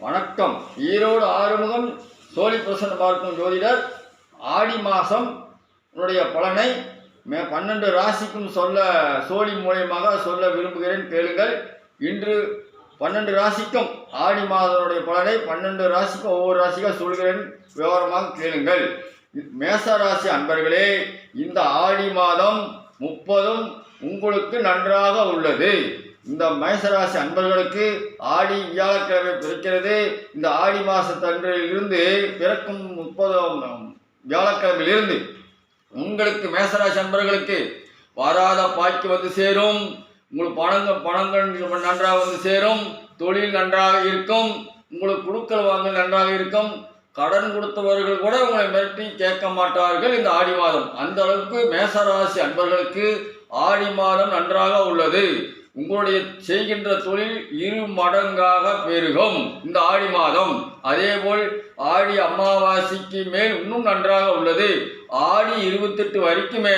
வணக்கம். ஈரோடு ஆறுமுகம் சோழி பிரசன்ன பார்க்கும் ஜோதிடர். ஆடி மாதம் பலனை 12 ராசிக்கும் சோழி மூலியமாக சொல்ல விரும்புகிறேன், கேளுங்கள். இன்று 12 ராசிக்கும் ஆடி மாதனுடைய பலனை 12 ராசிக்கும் ஒவ்வொரு ராசிக்காக சொல்கிறேன், விவரமாக கேளுங்கள். மேச ராசி அன்பர்களே, இந்த ஆடி மாதம் 30 உங்களுக்கு நன்றாக உள்ளது. இந்த மேசராசி அன்பர்களுக்கு ஆடி வியாழக்கிழமை பிறக்கிறது. இந்த ஆடி மாதத்தன்றிலிருந்து பிறக்கும் 30 வியாழக்கிழமையிலிருந்து உங்களுக்கு மேசராசி அன்பர்களுக்கு வராத பாய்க்கு வந்து சேரும். உங்களுக்கு பணங்கள் நன்றாக வந்து சேரும். தொழில் நன்றாக இருக்கும். உங்களுக்கு குடுக்கல் வாங்கல் நன்றாக இருக்கும். கடன் கொடுத்தவர்கள் கூட உங்களை மிரட்டி கேட்க மாட்டார்கள் இந்த ஆடி மாதம். அந்த அளவுக்கு மேசராசி அன்பர்களுக்கு ஆடி மாதம் நன்றாக உள்ளது. உங்களுடைய செய்கின்ற தொழில் 2 மடங்காக பெருகும் இந்த ஆடி மாதம். அதேபோல் ஆடி அமாவாசைக்கு மேல் இன்னும் நன்றாக உள்ளது. ஆடி 28 வரைக்குமே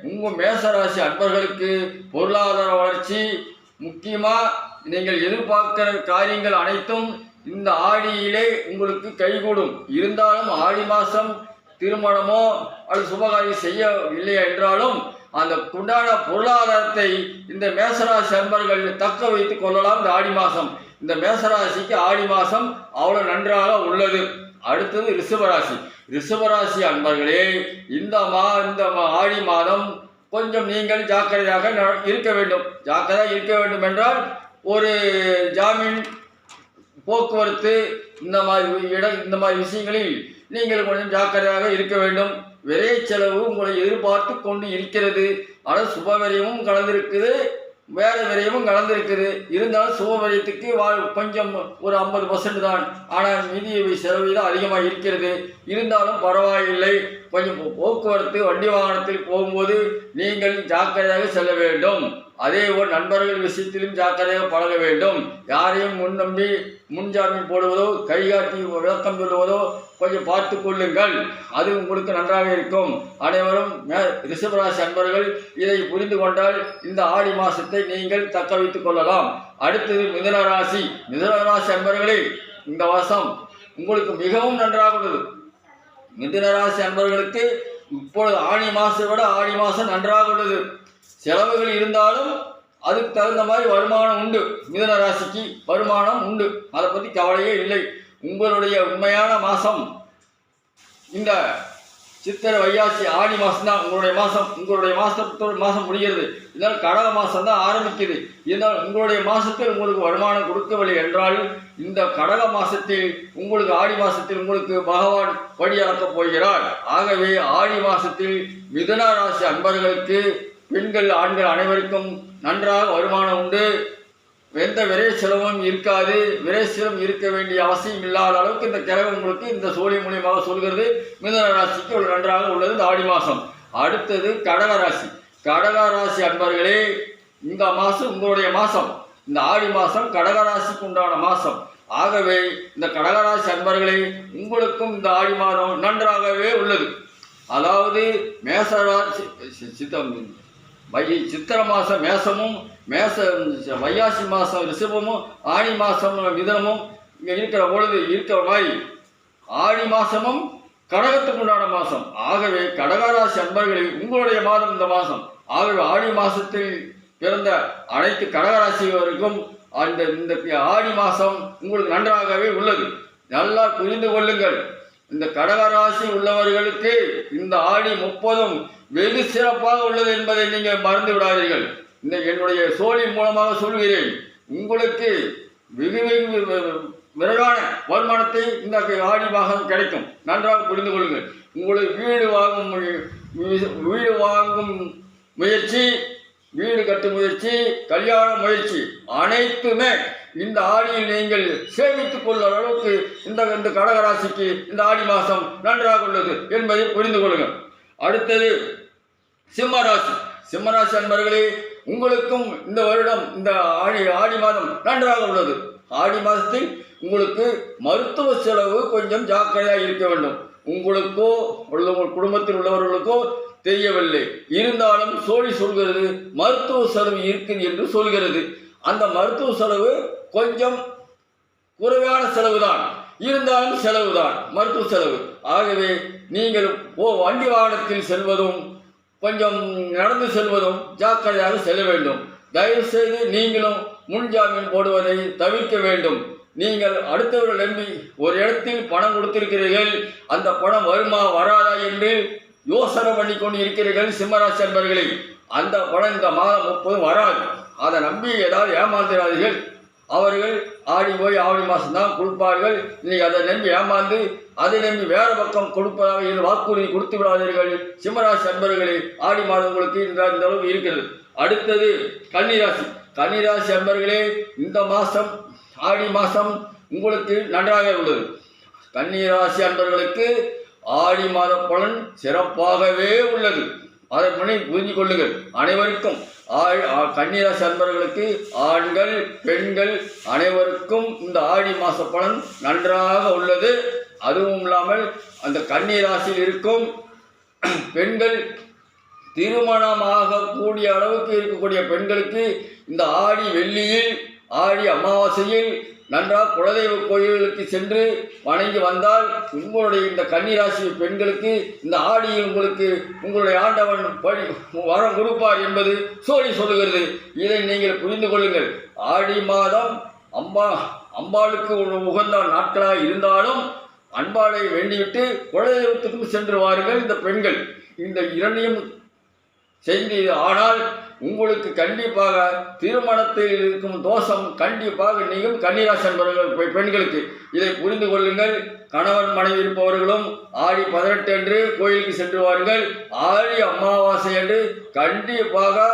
உங்கள் மேசராசி அன்பர்களுக்கு பொருளாதார வளர்ச்சி, முக்கியமாக நீங்கள் எதிர்பார்க்கிற காரியங்கள் அனைத்தும் இந்த ஆடியிலே உங்களுக்கு கைகூடும். இருந்தாலும் ஆடி மாதம் திருமணமோ அல்லது சுபகாரியம் செய்யவில்லை என்றாலும் அந்த உண்டான பொருளாதாரத்தை இந்த மேசராசி அன்பர்கள் தக்க வைத்துக் கொள்ளலாம். இந்த ஆடி மாதம், இந்த மேசராசிக்கு ஆடி மாதம் அவ்வளோ நன்றாக உள்ளது. அடுத்தது ரிஷபராசி. ரிஷபராசி அன்பர்களே, இந்த ஆடி மாதம் கொஞ்சம் நீங்கள் ஜாக்கிரதையாக இருக்க வேண்டும். ஜாக்கிரதையாக இருக்க வேண்டும் என்றால் ஒரு ஜாமீன், போக்குவரத்து, இந்த மாதிரி விஷயங்களில் நீங்கள் கொஞ்சம் ஜாக்கிரதையாக இருக்க வேண்டும். விரை செலவு உங்களை எதிர்பார்த்து கொண்டு இருக்கிறது. ஆனால் சுபவிரயமும் கலந்திருக்குது, வேற விரயமும் கலந்திருக்குது. இருந்தாலும் சுபவிரயத்துக்கு கொஞ்சம் ஒரு 50% தான். ஆனால் மீதி செலவு தான் அதிகமாக இருக்கிறது. இருந்தாலும் பரவாயில்லை. கொஞ்சம் போக்குவரத்து, வண்டி வாகனத்தில் போகும்போது நீங்கள் ஜாக்கிரதையாக செல்ல வேண்டும். அதேபோல் நண்பர்கள் விஷயத்திலும் ஜாக்கிரதையாக பழக வேண்டும். யாரையும் முன்னம்பி முன்ஜாமீன் போடுவதோ கைகாட்டி விளக்கம் சொல்லுவதோ கொஞ்சம் பார்த்து கொள்ளுங்கள். அது உங்களுக்கு நன்றாக இருக்கும். அனைவரும் ரிஷபராசி அன்பர்கள் இதை புரிந்து கொண்டால் இந்த ஆடி மாதத்தை நீங்கள் தக்க வைத்துக் கொள்ளலாம். அடுத்தது மிதுனராசி. மிதுனராசி அன்பர்களே, இந்த மாதம் உங்களுக்கு மிகவும் நன்றாக உள்ளது. மிதுனராசி அன்பர்களுக்கு இப்பொழுது ஆடி மாதத்தை விட ஆடி மாதம் நன்றாக உள்ளது. செலவுகள் இருந்தாலும் அதுக்கு தகுந்த மாதிரி வருமானம் உண்டு. மிதுன ராசிக்கு வருமானம் உண்டு, அதை பற்றி கவலையே இல்லை. உங்களுடைய உண்மையான மாதம் இந்த சித்திரை வைகாசி ஆடி மாதம் தான் உங்களுடைய மாதம். உங்களுடைய மாதம் முடிகிறது. இதனால் கடக மாதம் தான் ஆரம்பிக்குது. இதனால் உங்களுடைய மாதத்தில் உங்களுக்கு வருமானம் கொடுக்கவில்லை என்றால் இந்த கடக மாதத்தில் உங்களுக்கு ஆடி மாதத்தில் உங்களுக்கு பகவான் வழி அளக்கப் போகிறார். ஆகவே ஆடி மாதத்தில் மிதுன ராசி அன்பர்களுக்கு பெண்கள் ஆண்கள் அனைவருக்கும் நன்றாக வருமானம் உண்டு. எந்த விரை செலவும் இருக்காது. விரை செலவும் இருக்க வேண்டிய அவசியம் இல்லாத அளவுக்கு இந்த கிழமை உங்களுக்கு இந்த சோழி மூலியமாக சொல்கிறது. மிதுன ராசிக்கு ஒரு நன்றாக உள்ளது இந்த ஆடி மாதம். அடுத்தது கடகராசி. கடகராசி அன்பர்களே, இந்த மாதம் உங்களுடைய மாதம். இந்த ஆடி மாதம் கடகராசிக்கு உண்டான மாதம். ஆகவே இந்த கடகராசி அன்பர்களே, உங்களுக்கும் இந்த ஆடி மாதம் நன்றாகவே உள்ளது. அதாவது மேசராசி சித்திரை மாதம் மேசமும், வைகாசி மாதம் ரிஷபமும், ஆடி மாதம் மிதுனமும் இங்கே இருக்கிற மாதிரி ஆடி மாதமும் கடகத்துக்கு உண்டான மாதம். ஆகவே கடகராசி அன்பர்களில் உங்களுடைய மாதம் இந்த மாதம். ஆகவே ஆடி மாதத்தில் பிறந்த அனைத்து கடகராசிவருக்கும் இந்த ஆடி மாதம் உங்களுக்கு நன்றாகவே உள்ளது. நல்லா புரிந்து கொள்ளுங்கள். இந்த கடகராசி உள்ளவர்களுக்கு இந்த ஆடி 30 வெகு சிறப்பாக உள்ளது என்பதை நீங்கள் மறந்து விடாதீர்கள். இந்த என்னுடைய சோழி மூலமாக சொல்கிறேன். உங்களுக்கு வெகு விரைவான வருமானத்தை இந்த ஆடி மாதம் கிடைக்கும். நன்றாக புரிந்து கொள்ளுங்கள். உங்களுக்கு வீடு வாங்கும் முயற்சி, வீடு கட்டும் முயற்சி, கல்யாண முயற்சி அனைத்துமே இந்த ஆடியில் நீங்கள் சேமித்துக் கொள்ளும் அளவுக்கு இந்த கடகராசிக்கு இந்த ஆடி மாதம் நன்றாக உள்ளது என்பதை புரிந்து கொள்ளுங்கள். அடுத்தது சிம்மராசி. சிம்மராசி அன்பர்களே, உங்களுக்கும் இந்த வருடம் இந்த ஆடி மாதம் நன்றாக உள்ளது. ஆடி மாதத்தில் உங்களுக்கு மருத்துவ செலவு கொஞ்சம் ஜாக்கிரதையாக இருக்க வேண்டும். உங்களுக்கோ உங்கள் குடும்பத்தில் உள்ளவர்களுக்கோ தெரியவில்லை. இருந்தாலும் சோழி சொல்கிறது மருத்துவ செலவு இருக்குது என்று சொல்கிறது. அந்த மருத்துவ செலவு கொஞ்சம் குறைவான செலவு தான், இருந்தாலும் செலவு தான், மருத்துவ செலவு. ஆகவே நீங்கள் வண்டி வாகனத்தில் செல்வதும் கொஞ்சம் நடந்து செல்வதும் ஜாக்கிரதையாக செல்ல வேண்டும். தயவு செய்து நீங்களும் முன்ஜாமீன் போடுவதை தவிர்க்க வேண்டும். நீங்கள் அடுத்தவர்கள் நம்பி ஒரு இடத்தில் பணம் கொடுத்திருக்கிறீர்கள், அந்த பணம் வருமா வராதா என்று யோசனை பண்ணி கொண்டு இருக்கிறீர்கள். சிம்மராசி அன்பர்களே, அந்த பணம் இந்த மாதம் 30 வராது. அதை நம்பி ஏதாவது ஏமாந்துடாதீர்கள். அவர்கள் ஆவணி மாதம் தான் கொடுப்பார்கள். நீங்கள் அதை நம்பி ஏமாந்து அதை நம்பி வேற பக்கம் கொடுப்பதாக வாக்குறுதி கொடுத்து விடாதீர்கள். சிம்மராசி அன்பர்களே, ஆடி மாதம் உங்களுக்கு இந்த அளவு இருக்கிறது. அடுத்தது கன்னிராசி. கன்னிராசி அன்பர்களே, இந்த மாதம் ஆடி மாதம் உங்களுக்கு நன்றாக உள்ளது. கன்னிராசி அன்பர்களுக்கு ஆடி மாத பலன் சிறப்பாகவே உள்ளது. அதை புரிந்து கொள்ளுங்கள். அனைவருக்கும் கன்னிராசி அன்பர்களுக்கு ஆண்கள் பெண்கள் அனைவருக்கும் இந்த ஆடி மாத பலன் நன்றாக உள்ளது. அதுவும் இல்லாமல் அந்த கன்னிராசியில் இருக்கும் பெண்கள் திருமணமாக கூடிய அளவுக்கு இருக்கக்கூடிய பெண்களுக்கு இந்த ஆடி வெள்ளியில் ஆடி அமாவாசையில் நன்றாக குலதெய்வ கோயில்களுக்கு சென்று வணங்கி வந்தால் உங்களுடைய இந்த கன்னிராசி பெண்களுக்கு இந்த ஆடியில் உங்களுக்கு உங்களுடைய ஆண்டவன் வரம் கொடுப்பார் என்பது சொல்லுகிறது. இதை நீங்கள் புரிந்து கொள்ளுங்கள். ஆடி மாதம் அம்பாளுக்கு உகந்த நாட்களாக இருந்தாலும் அன்பாளை வேண்டிவிட்டு குலதெய்வத்துக்கும் சென்று வாருங்கள். இந்த பெண்கள் இந்த இரண்டையும் செய்து ஆனால் உங்களுக்கு கண்டிப்பாக திருமணத்தில் இருக்கும் தோஷம் கண்டிப்பாக நீங்கள் கன்னிராசி அன்பர்கள் பெண்களுக்கு இதை புரிந்து கொள்ளுங்கள். கணவன் மனைவி இருப்பவர்களும் ஆடி 18 அன்று கோயிலுக்கு சென்று வாருங்கள். ஆடி அமாவாசை அன்று கண்டிப்பாக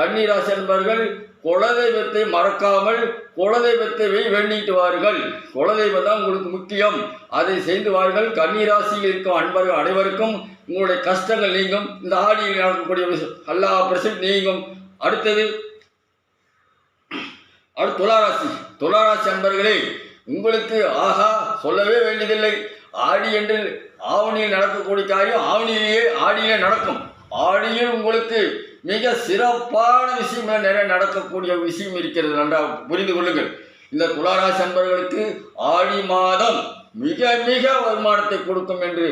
கன்னிராசி அன்பர்கள் குலதெய்வத்தை மறக்காமல் குலதெய்வத்தை வேண்டிட்டு வாருங்கள். குலதெய்வம் தான் உங்களுக்கு முக்கியம். அதை செய்து வாருங்கள். கன்னிராசியில் இருக்கும் அன்பர்கள் அனைவருக்கும் உங்களுடைய கஷ்டங்கள் நீங்கும். இந்த ஆடியில் நடக்கக்கூடிய எல்லா பிரச்சனை நீங்கும். அடுத்தது துளாராசி. துளாராசி அன்பர்களே, உங்களுக்கு சொல்லவே வேண்டியதில்லை. ஆடி என்று ஆவணியில் நடக்கக்கூடிய காரியம் ஆடியிலே நடக்கும். ஆடியில் உங்களுக்கு மிக சிறப்பான விஷயம் நிறைய நடக்கக்கூடிய விஷயம் இருக்கிறது. நன்றாக புரிந்து கொள்ளுங்கள். இந்த துளாராசி அன்பர்களுக்கு ஆடி மாதம் மிக மிக வருமானத்தை கொடுக்கும் என்று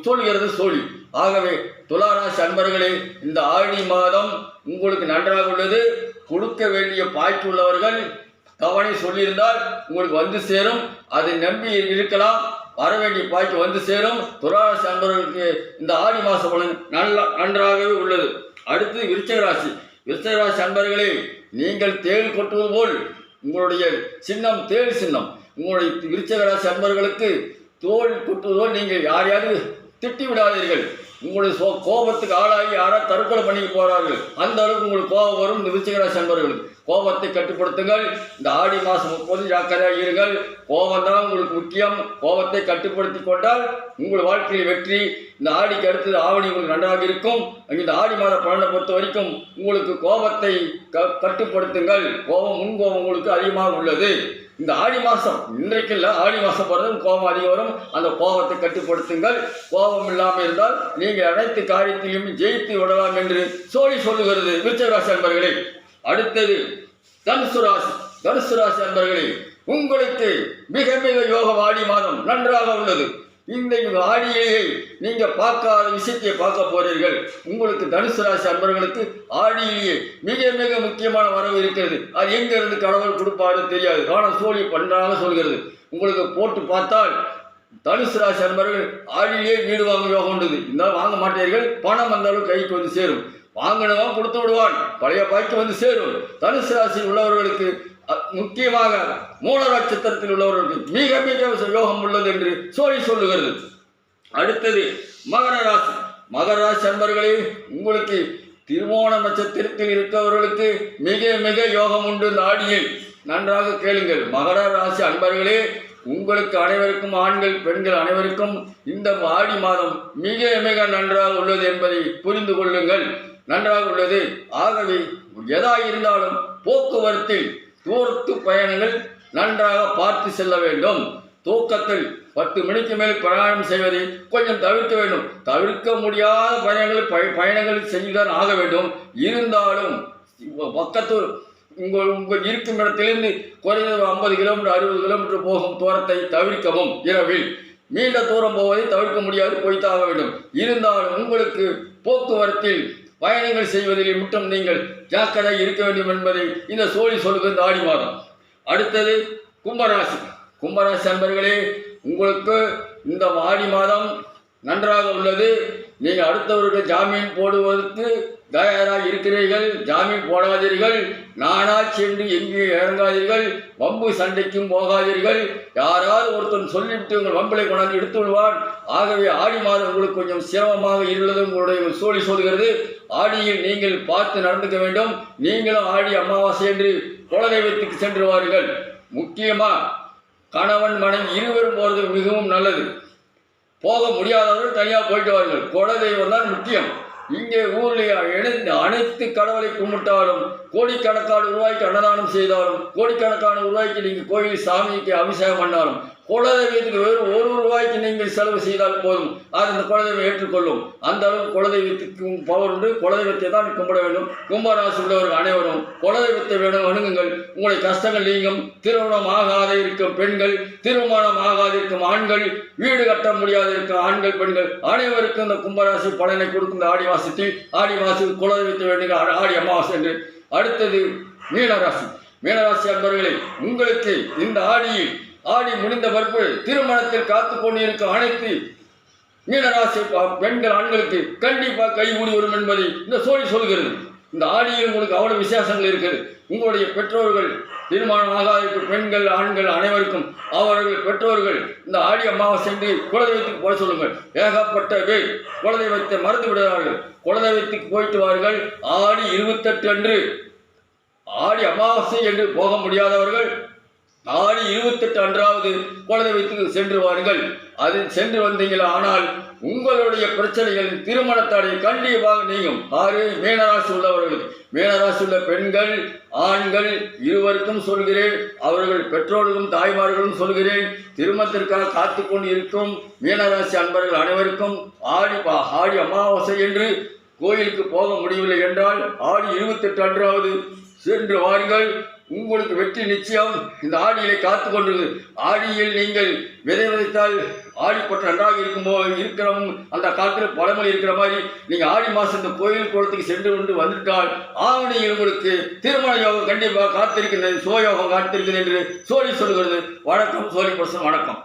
சொல்கிறது சோழி. ஆகவே துளாராசி அன்பர்களே, இந்த ஆடி மாதம் உங்களுக்கு நன்றாக உள்ளது. கொடுக்க வேண்டிய பாய்ச்சி உள்ளவர்கள் தவணை சொல்லியிருந்தால் உங்களுக்கு வந்து சேரும். அதை நம்பி இருக்கலாம். வர வேண்டிய பாய்ச்சி வந்து சேரும். துளாராசி அன்பர்களுக்கு இந்த ஆடி மாத பலன் நன்றாகவே உள்ளது. அடுத்து விருச்சிக ராசி. விருச்சிக ராசி அன்பர்களே, நீங்கள் தேள் கொட்டுவது போல் உங்களுடைய சின்னம் தேள் சின்னம். உங்களுடைய விருச்சிக ராசி அன்பர்களுக்கு தோல் கொட்டுவதோல் நீங்கள் யாரையாவது திட்டி விடாதீர்கள். உங்களுடைய கோபத்துக்கு ஆளாகி யாராவது தற்கொலை பண்ணிக்க போகிறார்கள். அந்த அளவுக்கு உங்களுக்கு கோபம் வரும். இந்த விருச்சிக ராசி அன்பர்களுக்கு கோபத்தை கட்டுப்படுத்துங்கள். இந்த ஆடி மாதம் 30 ஜாக்கிரதையாக இருங்கள். கோபம் தான் உங்களுக்கு முக்கியம். கோபத்தை கட்டுப்படுத்தி கொண்டால் உங்கள் வாழ்க்கையில் வெற்றி. இந்த ஆடிக்கு அடுத்தது ஆவணி உங்களுக்கு நன்றாக இருக்கும். இந்த ஆடி மாத பலனை பொறுத்த வரைக்கும் உங்களுக்கு கோபத்தை கட்டுப்படுத்துங்கள். முன்கோபம் உங்களுக்கு அதிகமாக உள்ளது. இந்த ஆடி மாதம் இன்றைக்கு இல்லை, ஆடி மாதம் பிறகு கோபம் அதிகம் வரும். அந்த கோபத்தை கட்டுப்படுத்துங்கள். கோபம் இல்லாமல் இருந்தால் நீங்கள் அனைத்து காரியத்திலையும் ஜெயித்து விடலாம் என்று சொல்லுகிறது விருச்சிக ராசி அன்பர்களே. அடுத்தது தனுசு ராசி. தனுசு ராசி அன்பர்களே, உங்களுக்கு மிக மிக யோகம் ஆடி மாதம் நன்றாக உள்ளது. இந்த ஆடியிலேயே நீங்க பார்க்காத விஷயத்தை பார்க்க போறீர்கள். உங்களுக்கு தனுசு ராசி அன்பர்களுக்கு ஆடியிலேயே மிக மிக முக்கியமான வரவு இருக்கிறது. அது எங்க இருந்து கடவுள் கொடுப்பாரு தெரியாது. ஆனால் சோழி பன்றாக சொல்கிறது. உங்களுக்கு போட்டு பார்த்தால் தனுசு ராசி அன்பர்கள் ஆடியிலேயே வீடு வாங்க யோகம் உண்டு. இருந்தாலும் வாங்க மாட்டீர்கள். பணம் வந்தாலும் கைக்கு வந்து சேரும். வாங்கினவன் கொடுத்து விடுவான். பழைய பாய்க்கு வந்து சேரும். தனுசு ராசியில் உள்ளவர்களுக்கு முக்கியமாக மூல நட்சத்திரத்தில் உள்ளவர்களுக்கு மிக மிக யோகம் உள்ளது என்று சொல்லுகிறது. அடுத்தது மகர ராசி. மகர ராசி அன்பர்களே, உங்களுக்கு திருவோண நட்சத்திரத்தில் இருக்கிறவர்களுக்கு மிக மிக யோகம் உண்டு. இந்த ஆடியில் நன்றாக கேளுங்கள். மகர ராசி அன்பர்களே, உங்களுக்கு அனைவருக்கும் ஆண்கள் பெண்கள் அனைவருக்கும் இந்த ஆடி மாதம் மிக மிக நன்றாக உள்ளது என்பதை புரிந்து கொள்ளுங்கள். நன்றாக உள்ளது. ஆகவே எதா இருந்தாலும் போக்குவரத்தில் தூரத்து பயணங்கள் நன்றாக பார்த்து செல்ல வேண்டும். தூக்கத்தில் 10 மணிக்கு மேல் பிரயாணம் செய்வதை கொஞ்சம் தவிர்க்க வேண்டும். தவிர்க்க முடியாத பயணங்கள் செய்துதான் ஆக வேண்டும். இருந்தாலும் பக்கத்து உங்கள் இருக்கும் இடத்திலிருந்து குறைந்தது 50 கிலோமீட்டர் 60 கிலோமீட்டர் போகும் தூரத்தை தவிர்க்கவும். இரவில் நீண்ட தூரம் போவதை தவிர்க்க முடியாது, போய்த்தாக வேண்டும். இருந்தாலும் உங்களுக்கு போக்குவரத்தில் பயணங்கள் செய்வதில் மட்டும் நீங்கள் ஜாக்கிரதை இருக்க வேண்டும் என்பதை இந்த சோழி சொல்லுகின்ற ஆடி மாதம். அடுத்தது கும்பராசி. கும்பராசி அன்பர்களே, உங்களுக்கு இந்த ஆடி மாதம் நன்றாக உள்ளது. நீங்கள் அடுத்தவர்கள் ஜாமீன் போடுவதற்கு தயாராக இருக்கிறீர்கள். ஜாமீன் போடாதீர்கள். நானா சென்று எங்கே இறங்காதீர்கள். வம்பு சண்டைக்கும் போகாதீர்கள். யாராவது ஒருத்தன் சொல்லிவிட்டு உங்கள் வம்பளை கொண்டாந்து எடுத்து விடுவான். ஆகவே ஆடி மாதம் உங்களுக்கு கொஞ்சம் சிரமமாக இருந்தது உங்களுடைய சோழி சொல்கிறது. ஆடியில் நீங்கள் பார்த்து நடந்துக்க வேண்டும். நீங்களும் ஆடி அமாவாசை என்று குலதெய்வத்துக்கு சென்று வாருங்கள். முக்கியமாக கணவன் மனைவி இருவரும் போகிறது மிகவும் நல்லது. போக முடியாதவர்கள் தனியாக போயிட்டு வாருங்கள். குலதெய்வம் தான் முக்கியம். இங்கே ஊரில் அனைத்து கடவுளை கும்பிட்டாலும், கோடிக்கணக்கான ரூபாய்க்கு அன்னதானம் செய்தாலும், கோடிக்கணக்கான ரூபாய்க்கு நீங்கள் கோயில் சாமிக்கு அபிஷேகம் பண்ணாலும், குலதெய்வத்துக்கு வெறும் 1 ரூபாய்க்கு நீங்கள் செலவு செய்தால் போதும், அது அந்த குலதெய்வம் ஏற்றுக்கொள்ளும். அந்த அளவு குலதெய்வத்துக்கு பவர் உண்டு. குலதெய்வத்தை தான் கும்பிட வேண்டும். கும்பராசி உள்ளவர்கள் அனைவரும் குலதெய்வத்தை வேணும் அணுகுங்கள். உங்களுடைய கஷ்டங்கள் நீங்கும். திருமணம் ஆகாத இருக்கும் பெண்கள், திருமணம் ஆகாது இருக்கும் ஆண்கள், வீடு கட்ட முடியாத இருக்கும் ஆண்கள் பெண்கள் அனைவருக்கும் இந்த கும்பராசி பலனை கொடுக்கும். இந்த ஆடி மாசத்தில் ஆடி மாசத்தில் குலதெய்வத்தை வேண்டுங்க. ஆடி அமாவாசை என்று. அடுத்தது மீனராசி. மீனராசி அன்பர்களே, உங்களுக்கு இந்த ஆடி முடிந்த பிறப்பு திருமணத்தில் காத்து கொண்டிருக்கும் அனைத்து மீனராசி பெண்கள் ஆண்களுக்கு கண்டிப்பாக கைகூடி வரும் என்பதை இந்த சோழி சொல்கிறது. இந்த ஆடியில் உங்களுக்கு அவ்வளவு விசேஷங்கள் இருக்குது. உங்களுடைய பெற்றோர்கள், திருமணம் ஆகாத பெண்கள் ஆண்கள் அனைவருக்கும் அவர்கள் பெற்றோர்கள் இந்த ஆடி அமாவாசை என்று குலதெய்வத்துக்கு போட சொல்லுங்கள். ஏகப்பட்ட பேர் குலதெய்வத்தை மறந்து விடுகிறார்கள். குலதெய்வத்துக்கு போயிட்டு வார்கள். ஆடி 28 அன்று ஆடி அமாவாசை என்று போக முடியாதவர்கள் ஆடி 28 அன்றாவது குலதெய்வத்துக்கு சென்று வாருங்கள். அதில் சென்று வந்தீங்களா ஆனால் உங்களுடைய பிரச்சனைகள் திருமண தடை கண்டிப்பாக நீங்கும். மீனராசி உள்ளவர்களுக்கு, மீனராசி உள்ள பெண்கள் ஆண்கள் இருவருக்கும் சொல்கிறேன். அவர்கள் பெற்றோர்களும் தாய்மார்களும் சொல்கிறேன். திருமணத்திற்காக காத்து கொண்டு இருக்கும் மீனராசி அன்பர்கள் அனைவருக்கும் ஆடி அமாவாசை என்று கோயிலுக்கு போக முடியவில்லை என்றால் ஆடி 28 அன்றாவது சென்று வாருங்கள். உங்களுக்கு வெற்றி நிச்சயம். இந்த ஆடியிலே காத்து கொண்டிருக்கு. ஆடியில் நீங்கள் விதைத்தால் ஆடிப்பட்டு நன்றாக இருக்கிறவங்க அந்த காலத்தில் பழமொழி இருக்கிற மாதிரி நீங்கள் ஆடி மாதம் இந்த கோயில் குளத்துக்கு சென்று கொண்டு வந்துவிட்டால் ஆவணியில் உங்களுக்கு திருமண யோகம் கண்டிப்பாக காத்திருக்கிறது, சோயோகம் காத்திருக்கிறது என்று சோழி சொல்கிறது. வணக்கம் சோழி பிரசன், வணக்கம்.